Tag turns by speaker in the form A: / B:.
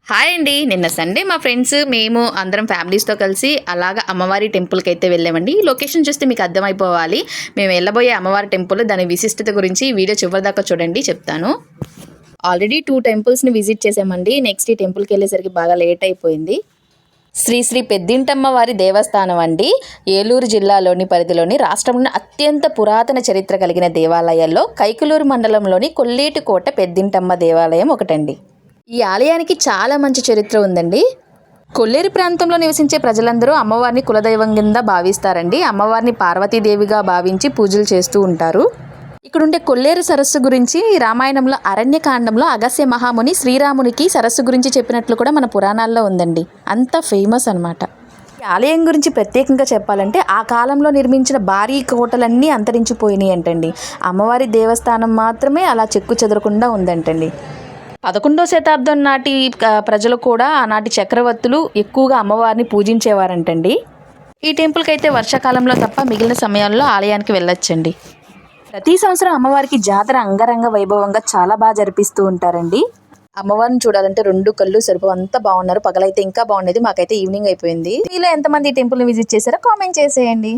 A: Hi అండి. నిన్న Sunday మా ఫ్రెండ్స్ మేము అందరం ఫ్యామిలీస్తో కలిసి అలాగా అమ్మవారి టెంపుల్కి అయితే వెళ్ళామండి. ఈ లొకేషన్ చూస్తే మీకు అర్థమైపోవాలి మేము వెళ్ళబోయే అమ్మవారి టెంపుల్ దాని విశిష్టత గురించి వీడియో చివరిదాకా చూడండి చెప్తాను. ఆల్రెడీ 2 టెంపుల్స్ని విజిట్ చేసామండి. నెక్స్ట్ ఈ టెంపుల్కి వెళ్ళేసరికి బాగా లేట్ అయిపోయింది. శ్రీ శ్రీ పెద్దింటమ్మ వారి దేవస్థానం అండి. ఏలూరు జిల్లాలోని పరిధిలోని రాష్ట్రంలోని అత్యంత పురాతన చరిత్ర కలిగిన దేవాలయాల్లో కైకలూరు మండలంలోని కొల్లేటికోట పెద్దింటమ్మ దేవాలయం ఒకటండి. ఈ ఆలయానికి చాలా మంచి చరిత్ర ఉందండి. కొల్లేరు ప్రాంతంలో నివసించే ప్రజలందరూ అమ్మవారిని కులదైవం కింద భావిస్తారండి. అమ్మవారిని పార్వతీదేవిగా భావించి పూజలు చేస్తూ ఉంటారు. ఇక్కడుండే కొల్లేరు సరస్సు గురించి రామాయణంలో అరణ్యకాండంలో అగస్త్య మహాముని శ్రీరామునికి సరస్సు గురించి చెప్పినట్లు కూడా మన పురాణాల్లో ఉందండి. అంత ఫేమస్ అనమాట. ఈ ఆలయం గురించి ప్రత్యేకంగా చెప్పాలంటే ఆ కాలంలో నిర్మించిన భారీ కోటలన్నీ అంతరించిపోయినాయి అంటండి. అమ్మవారి దేవస్థానం మాత్రమే అలా చెక్కు చెదరకుండా ఉందంటండి. 11వ శతాబ్దం నాటి ప్రజలు కూడా ఆనాటి చక్రవర్తులు ఎక్కువగా అమ్మవారిని పూజించేవారంటండి. ఈ టెంపుల్కి అయితే వర్షాకాలంలో తప్ప మిగిలిన సమయాల్లో ఆలయానికి వెళ్ళొచ్చండి. ప్రతి సంవత్సరం అమ్మవారికి జాతర అంగరంగ వైభవంగా చాలా బాగా జరిపిస్తూ ఉంటారండి. అమ్మవారిని చూడాలంటే 2 కళ్ళు సరిపో, అంతా బాగున్నారు. పగలైతే ఇంకా బాగుండేది. మాకైతే ఈవినింగ్ అయిపోయింది. మీలో ఎంతమంది ఈ టెంపుల్ని విజిట్ చేశారో కామెంట్ చేసేయండి.